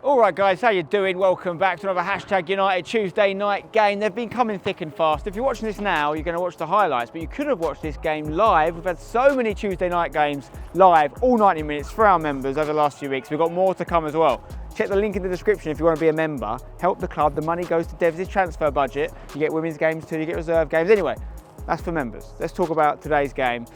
All right, guys, how you doing? Welcome back to another Hashtag United Tuesday night game. They've been coming thick and fast. If you're watching this now, you're going to watch the highlights, but you could have watched this game live. We've had so many Tuesday night games live, all 90 minutes for our members over the last few weeks. We've got more to come as well. Check the link in the description if you want to be a member. Help the club. The money goes to Devs' transfer budget. You get women's games too, you get reserve games. Anyway, that's for members. Let's talk about tonight's game,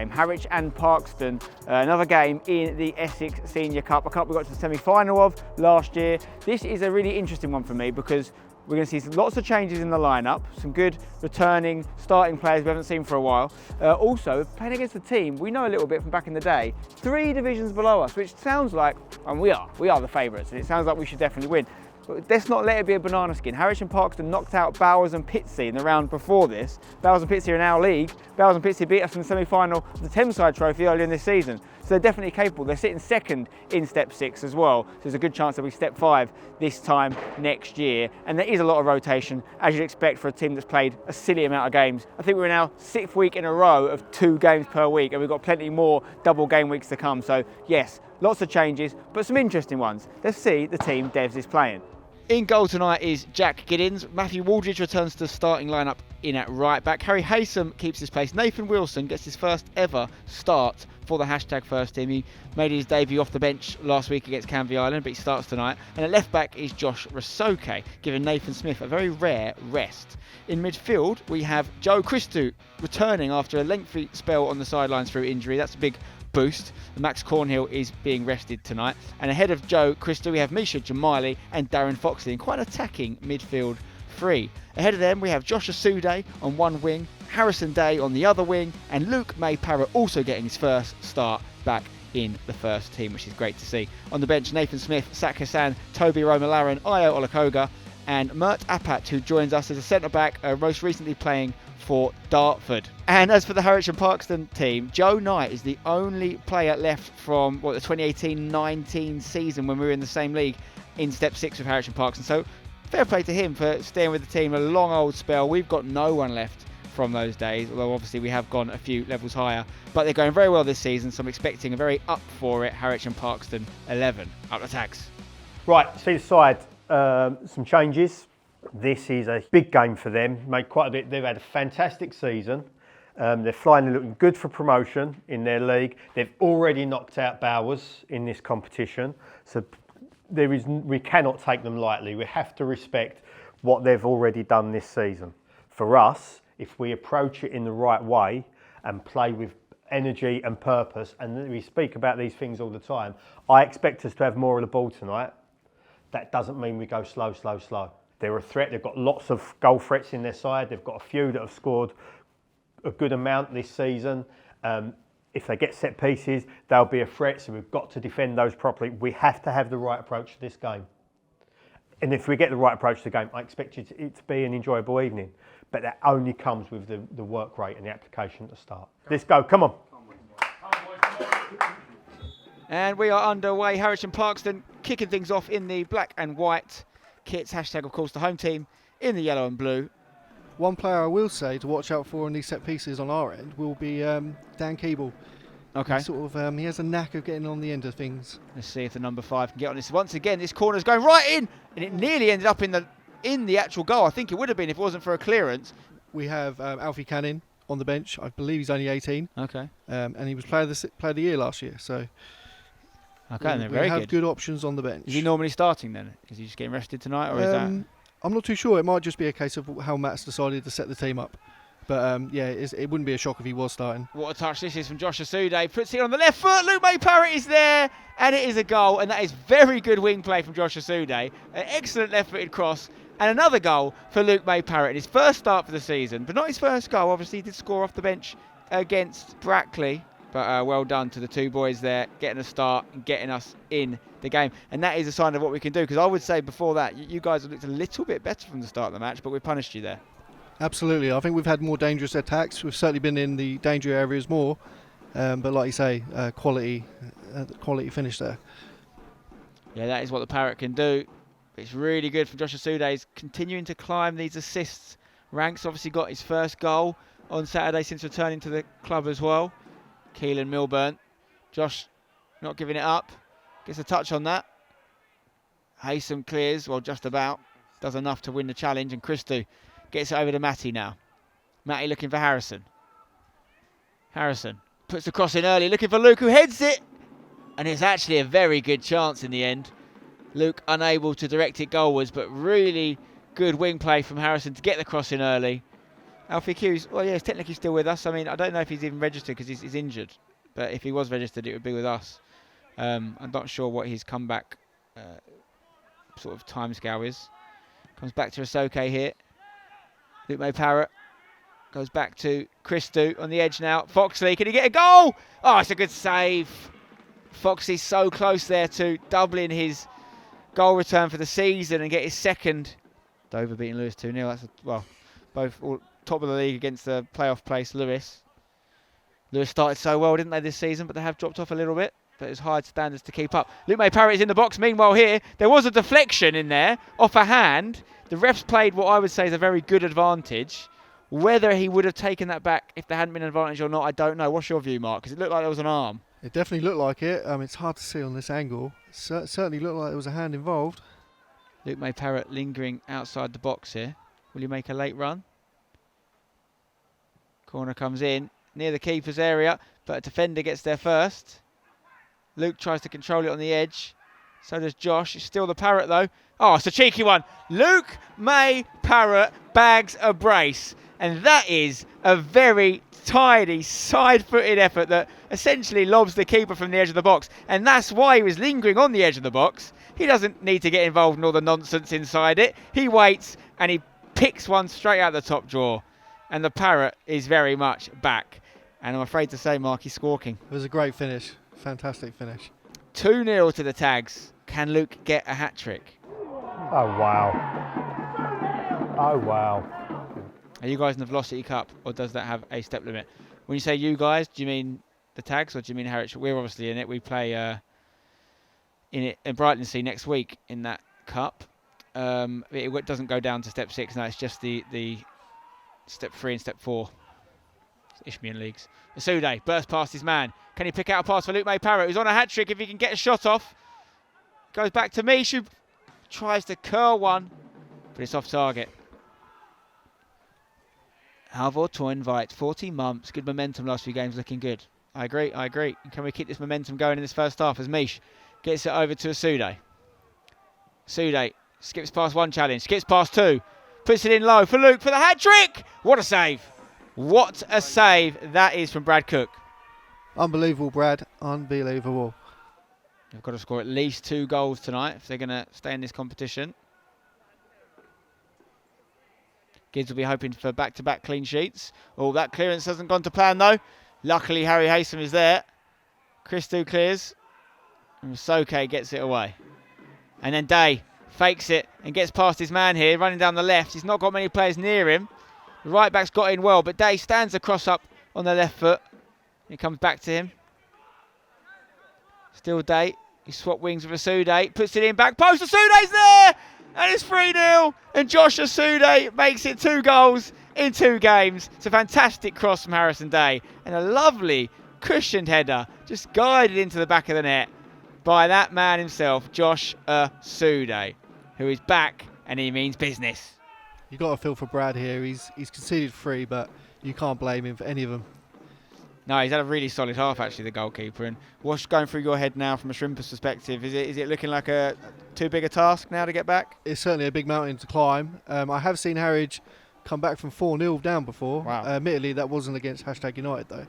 Harwich and Parkeston. Another game in the Essex Senior Cup, a cup we got to the semi-final of last year. This is a really interesting one for me because we're going to see lots of changes in the lineup, some good returning starting players we haven't seen for a while. Also, playing against a team we know a little bit from back in the day, 3 divisions below us, which sounds like, and we are the favourites, and it sounds like we should definitely win. But let's not let it be a banana skin. Harwich and Parkeston knocked out Bowers and Pitsea in the round before this. Bowers and Pitsea are in our league. Bowers and Pitsea beat us in the semi-final of the Thameside Trophy earlier in this season. So they're definitely capable. They're sitting second in Step 6 as well. So there's a good chance they'll be Step 5 this time next year. And there is a lot of rotation, as you'd expect for a team that's played a silly amount of games. I think we're in our 6th week in a row of 2 games per week, and we've got plenty more double game weeks to come. So yes, lots of changes, but some interesting ones. Let's see the team Devs is playing. In goal tonight is Jack Giddins. Matthew Waldridge returns to the starting lineup in at right back. Harry Haysom keeps his place. Nathan Wilson gets his first ever start for the Hashtag First Team. He made his debut off the bench last week against Canvey Island, but he starts tonight. And at left back is Josh Rasoke, giving Nathan Smith a very rare rest. In midfield, we have Joe Christou returning after a lengthy spell on the sidelines through injury. That's a big boost. Max Cornhill is being rested tonight. And ahead of Joe Christou, we have Misha Jamali and Darren Foxley in quite an attacking midfield 3. Ahead of them, we have Josh Asude on one wing, Harrison Day on the other wing, and Luke May-Parrott also getting his first start back in the first team, which is great to see. On the bench, Nathan Smith, Sak Hassan, Toby Romalaran, Io Olakoga, and Mert Apat, who joins us as a centre-back, most recently playing for Dartford. And as for the Harwich and Parkeston team, Joe Knight is the only player left from the 2018-19 season when we were in the same league in Step 6 with Harwich and Parkeston. So fair play to him for staying with the team a long old spell. We've got no one left from those days, although obviously we have gone a few levels higher. But they're going very well this season, so I'm expecting a very up for it Harwich and Parkeston 11. Up the tags. Right, see the side, some changes. This is a big game for them, made quite a bit. They've had a fantastic season. They're flying and looking good for promotion in their league. They've already knocked out Bowers in this competition. So we cannot take them lightly. We have to respect what they've already done this season. For us, if we approach it in the right way and play with energy and purpose, and we speak about these things all the time, I expect us to have more of the ball tonight. That doesn't mean we go slow. They're a threat. They've got lots of goal threats in their side. They've got a few that have scored a good amount this season. If they get set pieces, they'll be a threat, so we've got to defend those properly. We have to have the right approach to this game. And if we get the right approach to the game, I expect it to be an enjoyable evening. But that only comes with the work rate and the application at the start. Let's go, come on. And we are underway. Harwich and Parkeston kicking things off in the black and white kits. Hashtag, of course, the home team in the yellow and blue. One player I will say to watch out for in these set pieces on our end will be Dan Keeble. Okay. He has a knack of getting on the end of things. Let's see if the number 5 can get on this. Once again, this corner's going right in, and it nearly ended up in the actual goal. I think it would have been if it wasn't for a clearance. We have Alfie Canning on the bench. I believe he's only 18. Okay. And he was player of the year last year. So okay, we have good options on the bench. Is he normally starting then? Is he just getting rested tonight, or is that? I'm not too sure. It might just be a case of how Matt's decided to set the team up. But it wouldn't be a shock if he was starting. What a touch this is from Josh Asude. Puts it on the left foot. Luke May-Parrott is there, and it is a goal. And that is very good wing play from Josh Asude. An excellent left-footed cross. And another goal for Luke May-Parrott. His first start for the season, but not his first goal. Obviously, he did score off the bench against Brackley. But well done to the two boys there, getting a start and getting us in the game. And that is a sign of what we can do. Because I would say before that, you guys have looked a little bit better from the start of the match, but we punished you there. Absolutely. I think we've had more dangerous attacks. We've certainly been in the danger areas more. But like you say, quality finish there. Yeah, that is what the Parrot can do. It's really good from Josh Asude. He's continuing to climb these assists ranks. Obviously got his first goal on Saturday since returning to the club as well. Keelan Milburn. Josh not giving it up. Gets a touch on that. Haysom clears, well, just about. Does enough to win the challenge, and Christou gets it over to Matty now. Matty looking for Harrison. Harrison puts the cross in early, looking for Luke, who heads it. And it's actually a very good chance in the end. Luke unable to direct it goalwards, but really good wing play from Harrison to get the cross in early. Alfie Hughes, well, yeah, he's technically still with us. I mean, I don't know if he's even registered because he's injured. But if he was registered, it would be with us. I'm not sure what his comeback sort of timescale is. Comes back to Asoke here. Luke May Parrott goes back to Christou on the edge now. Foxley, can he get a goal? Oh, it's a good save. Foxy's so close there to doubling his goal return for the season and get his second. Dover beating Lewis 2-0. That's both all top of the league against the playoff place Lewis. Lewis started so well, didn't they, this season, but they have dropped off a little bit. But it's hard standards to keep up. Luke May Parrott is in the box. Meanwhile here, there was a deflection in there off a hand. The refs played what I would say is a very good advantage. Whether he would have taken that back if there hadn't been an advantage or not, I don't know. What's your view, Mark? Because it looked like there was an arm. It definitely looked like it. It's hard to see on this angle. Certainly looked like there was a hand involved. Luke May Parrott lingering outside the box here. Will he make a late run? Corner comes in near the keeper's area, but a defender gets there first. Luke tries to control it on the edge. So does Josh. It's still the Parrott though. Oh, it's a cheeky one. Luke May Parrott bags a brace. And that is a very tidy, side-footed effort that essentially lobs the keeper from the edge of the box. And that's why he was lingering on the edge of the box. He doesn't need to get involved in all the nonsense inside it. He waits and he picks one straight out the top drawer. And the Parrott is very much back. And I'm afraid to say, Mark, he's squawking. It was a great finish. Fantastic finish. 2-0 to the Tags. Can Luke get a hat-trick? Oh, wow. Oh, wow. Are you guys in the Velocity Cup, or does that have a step limit? When you say you guys, do you mean the Tags, or do you mean Harwich? We're obviously in it. We play in it in Brightonsea next week in that cup. It doesn't go down to step 6 now. It's just the step 3 and step 4. Isthmian Leagues. Asude bursts past his man. Can he pick out a pass for Luke May Parrott, who's on a hat-trick if he can get a shot off? Goes back to Mish, who tries to curl one, but it's off target. Halvor Toynvite, 14 months, good momentum last few games, looking good. I agree. Can we keep this momentum going in this first half as Mish gets it over to Asude? Asude skips past one challenge, skips past two, puts it in low for Luke for the hat-trick! What a save! What a save that is from Brad Cook. Unbelievable, Brad. Unbelievable. They've got to score at least 2 goals tonight if they're going to stay in this competition. Gibbs will be hoping for back-to-back clean sheets. Oh, that clearance hasn't gone to plan though. Luckily, Harry Haysom is there. Christou clears. And Soke gets it away. And then Day fakes it and gets past his man here, running down the left. He's not got many players near him. The right back's got in well, but Day stands across up on the left foot. It comes back to him. Still Day. He swapped wings with Asude. Puts it in back post. Asude's there! And it's 3-0. And Josh Asude makes it 2 goals in 2 games. It's a fantastic cross from Harrison Day. And a lovely cushioned header just guided into the back of the net by that man himself, Josh Asude, who is back and he means business. You got to feel for Brad here. He's conceded 3, but you can't blame him for any of them. No, he's had a really solid half, actually, the goalkeeper. And what's going through your head now from a Shrimper's perspective? Is it looking like too big a task now to get back? It's certainly a big mountain to climb. I have seen Harwich come back from 4-0 down before. Wow. Admittedly, that wasn't against #United, though.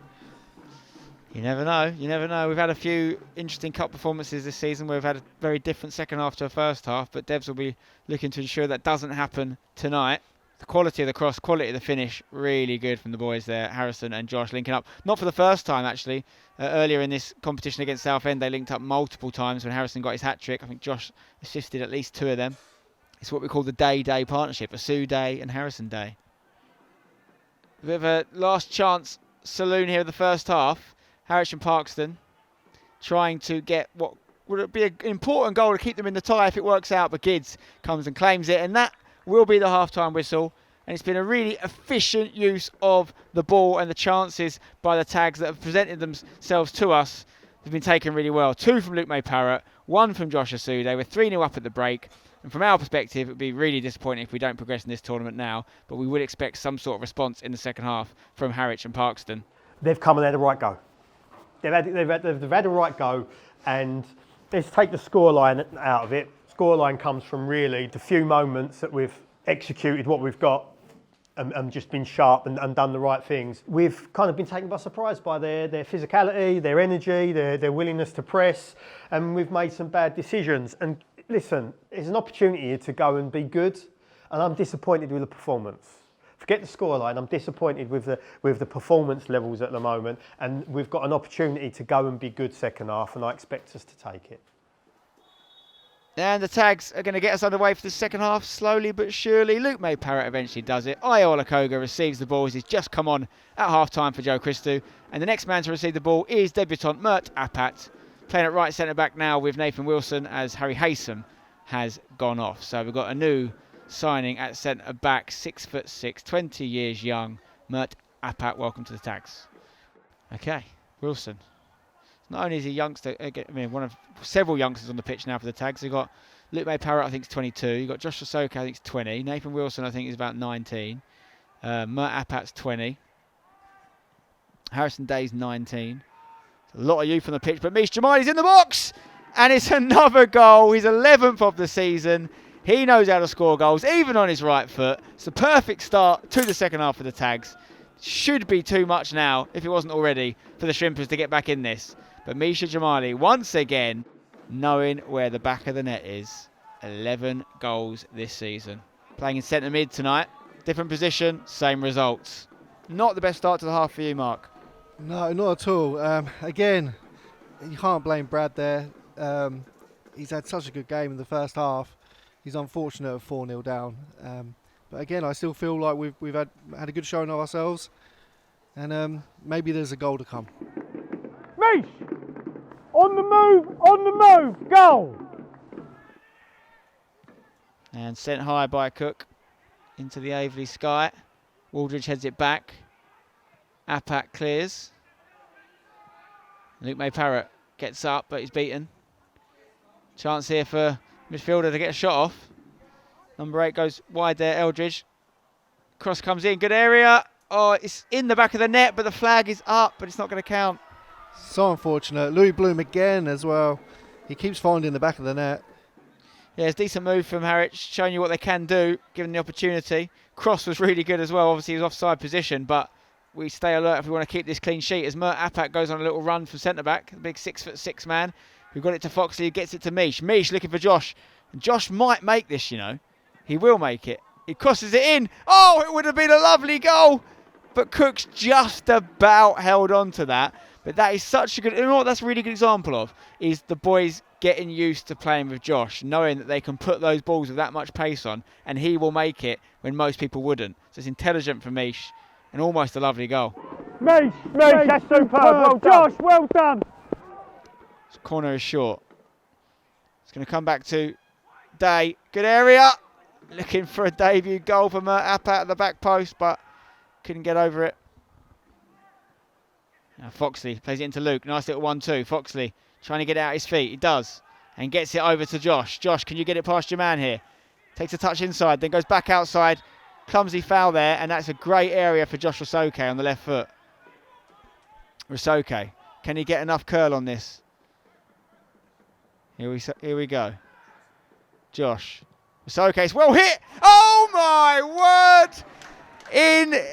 You never know. You never know. We've had a few interesting cup performances this season where we've had a very different second half to a first half, but Debs will be looking to ensure that doesn't happen tonight. The quality of the cross, quality of the finish, really good from the boys there. Harrison and Josh linking up. Not for the first time, actually. Earlier in this competition against Southend, they linked up multiple times when Harrison got his hat-trick. I think Josh assisted at least 2 of them. It's what we call the Day-Day partnership, Asude and Harrison Day. A bit of a last chance saloon here in the first half. Harwich Parkeston trying to get what would be an important goal to keep them in the tie if it works out, but Gids comes and claims it, and that will be the half-time whistle. And it's been a really efficient use of the ball and the chances by the Tags that have presented themselves to us has been taken really well. 2 from Luke May-Parrott, 1 from Josh Asude. We're 3-0 up at the break. And from our perspective, it would be really disappointing if we don't progress in this tournament now, but we would expect some sort of response in the second half from Harwich and Parkeston. They've come and had a right go. They've had a right go, and let's take the scoreline out of it. Scoreline comes from really the few moments that we've executed what we've got and just been sharp and done the right things. We've kind of been taken by surprise by their physicality, their energy, their willingness to press, and we've made some bad decisions. And listen, there's an opportunity here to go and be good, and I'm disappointed with the performance. Forget the scoreline, I'm disappointed with the performance levels at the moment, and we've got an opportunity to go and be good second half, and I expect us to take it. And the tags are going to get us underway for the second half, slowly but surely. Luke May-Parrott eventually does it. Iola Koga receives the ball as he's just come on at half-time for Joe Christou. And the next man to receive the ball is debutant Mert Apat, playing at right centre-back now with Nathan Wilson as Harry Haysom has gone off. So we've got a new signing at centre-back, 6'6", 20 years young. Mert Apat, welcome to the tags. Okay, Wilson. Not only is he a youngster, one of several youngsters on the pitch now for the tags. You've got Luke May-Parrott, I think is 22. You've got Josh Soka, I think is 20. Nathan Wilson, I think is about 19. Mert Apat's 20. Harrison Day's 19. A lot of youth on the pitch, but Mish Jamali's in the box! And it's another goal. He's 11th of the season. He knows how to score goals, even on his right foot. It's a perfect start to the second half of the tags. Should be too much now, if it wasn't already, for the Shrimpers to get back in this. But Misha Jamali, once again, knowing where the back of the net is. 11 goals this season. Playing in centre mid tonight. Different position, same results. Not the best start to the half for you, Mark. No, not at all. Again, you can't blame Brad there. He's had such a good game in the first half. He's unfortunate of 4-0 down. But again, I still feel like we've had a good showing of ourselves. And maybe there's a goal to come. Mish! On the move, goal! And sent high by Cook into the Aveley sky. Waldridge heads it back. Apat clears. Luke May-Parrott gets up, but he's beaten. Chance here for midfielder to get a shot off. Number 8 goes wide there, Eldridge. Cross comes in, good area. Oh, it's in the back of the net, but the flag is up, but it's not going to count. So unfortunate. Louis Bloom again as well. He keeps finding the back of the net. Yeah, it's a decent move from Harwich, showing you what they can do, given the opportunity. Cross was really good as well. Obviously, he was offside position, but we stay alert if we want to keep this clean sheet. As Mert Apat goes on a little run from centre-back, the big 6'6" man, who got it to Foxley, who gets it to Mish. Mish looking for Josh. And Josh might make this, you know. He will make it. He crosses it in. Oh, it would have been a lovely goal. But Cook's just about held on to that. But that is such a good, you know what that's a really good example of, is the boys getting used to playing with Josh, knowing that they can put those balls with that much pace on, and he will make it when most people wouldn't. So it's intelligent from Mish, and almost a lovely goal. Mish, that's superb. Well Josh, well done. This corner is short. It's going to come back to Day. Good area. Looking for a debut goal for Mert Apat at the back post, but couldn't get over it. Now Foxley plays it into Luke. Nice little 1-2. Foxley trying to get it out his feet. He does. And gets it over to Josh. Josh, can you get it past your man here? Takes a touch inside, then goes back outside. Clumsy foul there, and that's a great area for Josh Rasoke on the left foot. Rasoke, can he get enough curl on this? Here we go. Josh. Rasoke's well hit. Oh my word!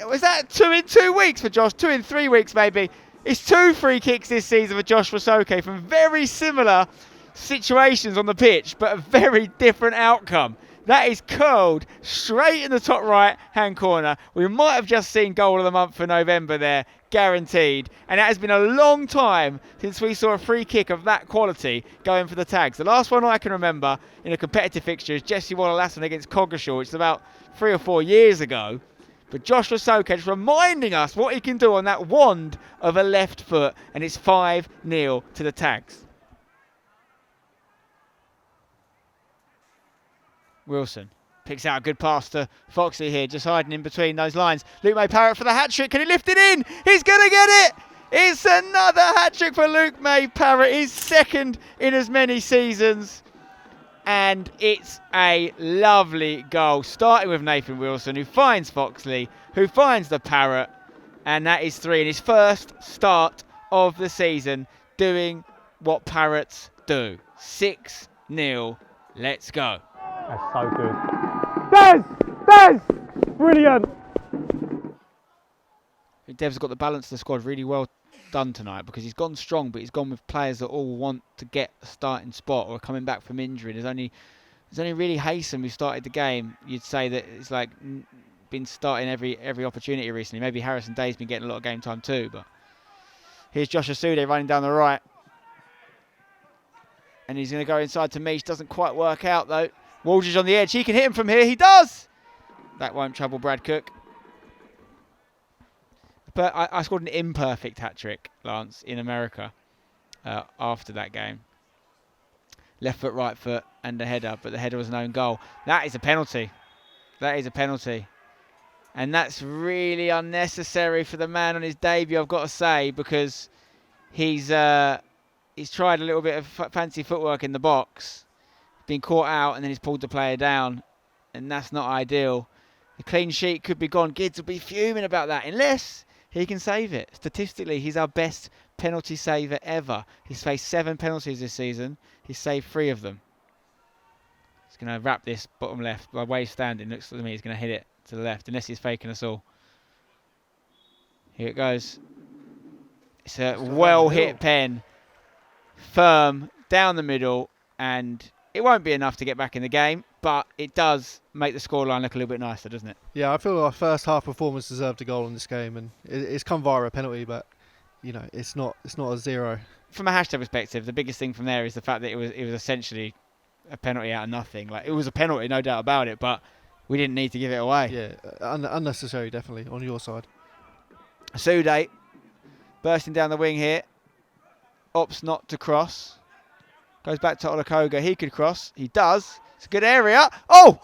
Was that 2 in 2 weeks for Josh? 2 in 3 weeks maybe. It's 2 free kicks this season for Josh Rasoke from very similar situations on the pitch, but a very different outcome. That is curled straight in the top right hand corner. We might have just seen goal of the month for November there, guaranteed. And it has been a long time since we saw a free kick of that quality going for the tags. The last one I can remember in a competitive fixture is Jesse Waller-Lasson against Coggeshall, which is about 3 or 4 years ago. But Josh Rasoke is reminding us what he can do on that wand of a left foot, and it's 5-0 to the tags. Wilson picks out a good pass to Foxley here, just hiding in between those lines. Luke May-Parrott for the hat-trick. Can he lift it in? He's going to get it! It's another hat-trick for Luke May Parrott, his second in as many seasons. And it's a lovely goal, starting with Nathan Wilson, who finds Foxley, who finds the Parrot, and that is 3 in his first start of the season, doing what Parrots do. 6-0, let's go. That's so good. Des! Brilliant. I think Dev's got the balance of the squad really well done tonight, because he's gone strong, but he's gone with players that all want to get a starting spot or are coming back from injury. There's only really Haysom who started the game. You'd say that it's like been starting every opportunity recently. Maybe Harrison Day's been getting a lot of game time too, but here's Josh Asude running down the right. And he's going to go inside to Mish. Doesn't quite work out though. Waldridge on the edge. He can hit him from here. He does! That won't trouble Brad Cook. But I scored an imperfect hat-trick, Lance, in America after that game. Left foot, right foot, and a header, but the header was an own goal. That is a penalty. That is a penalty. And that's really unnecessary for the man on his debut, I've got to say, because he's tried a little bit of fancy footwork in the box, been caught out, and then he's pulled the player down, and that's not ideal. The clean sheet could be gone. Gidds will be fuming about that, unless he can save it. Statistically, he's our best penalty saver ever. He's faced 7 penalties this season. He's saved 3 of them. He's going to wrap this bottom left. By way he's standing, looks to me he's going to hit it to the left, unless he's faking us all. Here it goes. It's a well-hit pen. Firm, down the middle, and it won't be enough to get back in the game, but it does make the scoreline look a little bit nicer, doesn't it? Yeah, I feel our first half performance deserved a goal in this game, and it's come via a penalty, but you know, it's not a 0. From a hashtag perspective, the biggest thing from there is the fact that it was essentially a penalty out of nothing. Like, it was a penalty, no doubt about it, but we didn't need to give it away. Yeah, unnecessary, definitely on your side. Sude bursting down the wing here. Opts not to cross. Goes back to Olakoga. He could cross. He does. It's a good area. Oh!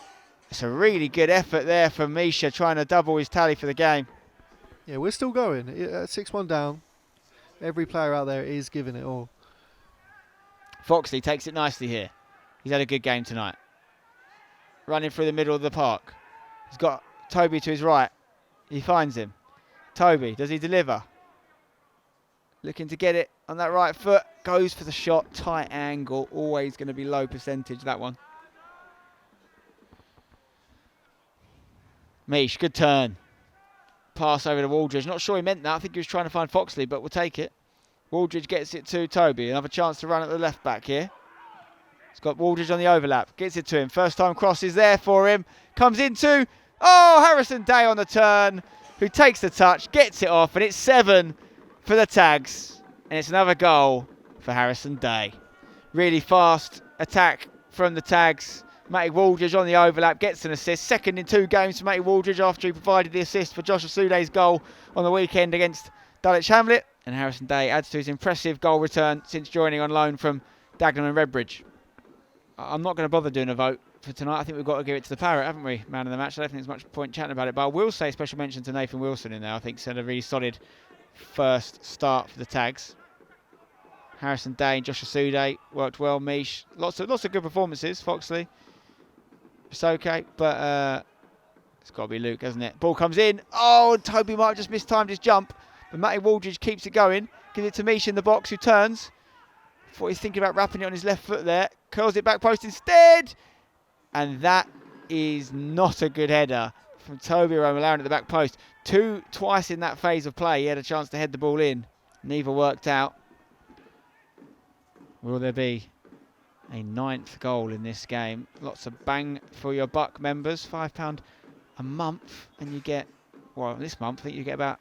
It's a really good effort there from Misha, trying to double his tally for the game. Yeah, we're still going. 6-1 down. Every player out there is giving it all. Foxley takes it nicely here. He's had a good game tonight. Running through the middle of the park. He's got Toby to his right. He finds him. Toby, does he deliver? Looking to get it on that right foot. Goes for the shot. Tight angle. Always going to be low percentage, that one. Mish, good turn. Pass over to Waldridge. Not sure he meant that. I think he was trying to find Foxley, but we'll take it. Waldridge gets it to Toby. Another chance to run at the left back here. He's got Waldridge on the overlap. Gets it to him. First time cross is there for him. Comes into, Harrison Day on the turn, who takes the touch, gets it off, and it's 7 for the Tags. And it's another goal for Harrison Day. Really fast attack from the Tags. Matty Waldridge on the overlap, gets an assist. Second in 2 games for Matty Waldridge after he provided the assist for Josh Asude's goal on the weekend against Dulwich Hamlet. And Harrison Day adds to his impressive goal return since joining on loan from Dagenham and Redbridge. I'm not going to bother doing a vote for tonight. I think we've got to give it to the Parrot, haven't we? Man of the match. I don't think there's much point chatting about it. But I will say special mention to Nathan Wilson in there. I think he's had a really solid first start for the Tags. Harrison Day and Josh Asude worked well. Mish, lots of good performances. Foxley, it's okay, but it's got to be Luke, hasn't it? Ball comes in. Oh, Toby might have just mistimed his jump, but Matty Waldridge keeps it going. Gives it to Mish in the box, who turns. Thought he's thinking about wrapping it on his left foot there. Curls it back post instead, and that is not a good header from Toby Romalown at the back post. Twice in that phase of play, he had a chance to head the ball in. Neither worked out. Will there be a 9th goal in this game? Lots of bang for your buck, members. £5 a month, and you get, well, this month I think you get about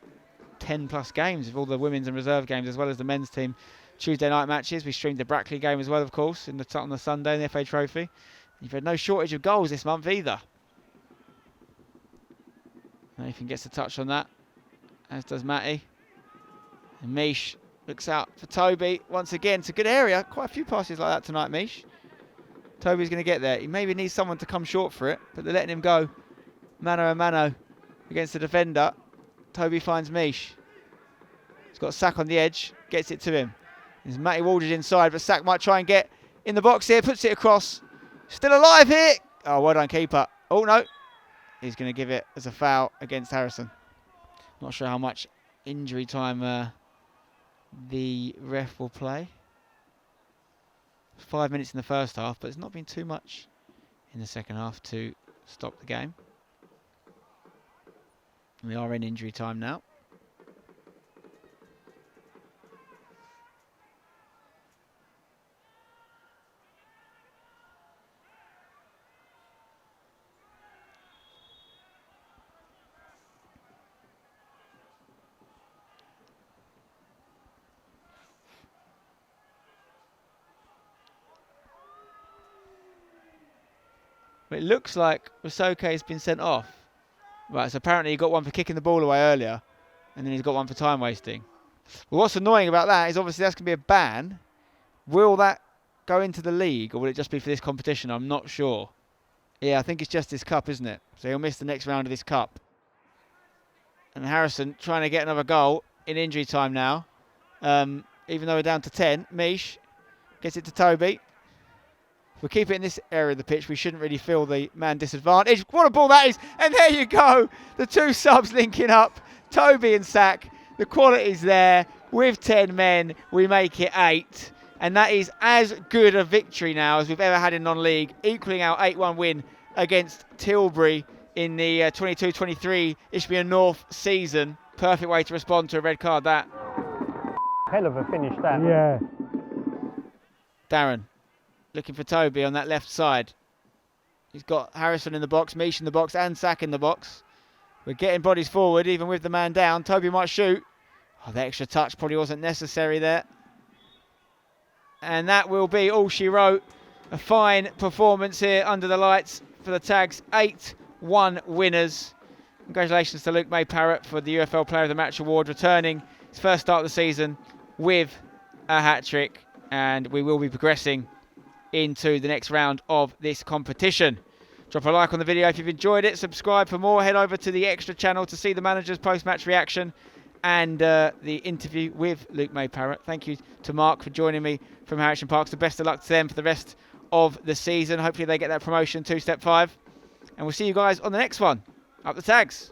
10 plus games of all the women's and reserve games, as well as the men's team Tuesday night matches. We streamed the Brackley game as well, of course, on the Sunday in the FA Trophy. You've had no shortage of goals this month either. Nathan gets a touch on that, as does Matty. And Mish looks out for Toby once again. It's a good area. Quite a few passes like that tonight, Mish. Toby's going to get there. He maybe needs someone to come short for it, but they're letting him go mano a mano against the defender. Toby finds Mish. He's got Sack on the edge, gets it to him. There's Matty Waldridge inside, but Sack might try and get in the box here, puts it across. Still alive here. Oh, well done, keeper. Oh, no. He's going to give it as a foul against Harrison. Not sure how much injury time the ref will play. 5 minutes in the first half, but it's not been too much in the second half to stop the game. We are in injury time now. But it looks like Wasoke has been sent off. Right, so apparently he got one for kicking the ball away earlier, and then he's got one for time wasting. Well, what's annoying about that is obviously that's going to be a ban. Will that go into the league, or will it just be for this competition? I'm not sure. Yeah, I think it's just this cup, isn't it? So he'll miss the next round of this cup. And Harrison trying to get another goal in injury time now. Even though we're down to 10, Mish gets it to Toby. If we keep it in this area of the pitch, we shouldn't really feel the man disadvantage. What a ball that is! And there you go. The two subs linking up. Toby and Sack. The quality's there. With 10 men, we make it 8. And that is as good a victory now as we've ever had in non-league, equaling our 8-1 win against Tilbury in the 22-23 Isthmian North season. Perfect way to respond to a red card, that. Hell of a finish, that. Yeah. Darren. Looking for Toby on that left side. He's got Harrison in the box, Mish in the box, and Sack in the box. We're getting bodies forward, even with the man down. Toby might shoot. Oh, the extra touch probably wasn't necessary there. And that will be all she wrote. A fine performance here under the lights for the Tags. 8-1 winners. Congratulations to Luke May-Parrott for the UFL Player of the Match award, returning his first start of the season with a hat-trick. And we will be progressing into the next round of this competition. Drop a like on the video if you've enjoyed it. Subscribe for more. Head over to the Extra channel to see the manager's post-match reaction and the interview with Luke May-Parrott. Thank you to Mark for joining me from Harwich Parkeston. Best of luck to them for the rest of the season. Hopefully they get that promotion to Step 5. And we'll see you guys on the next one. Up the Tags.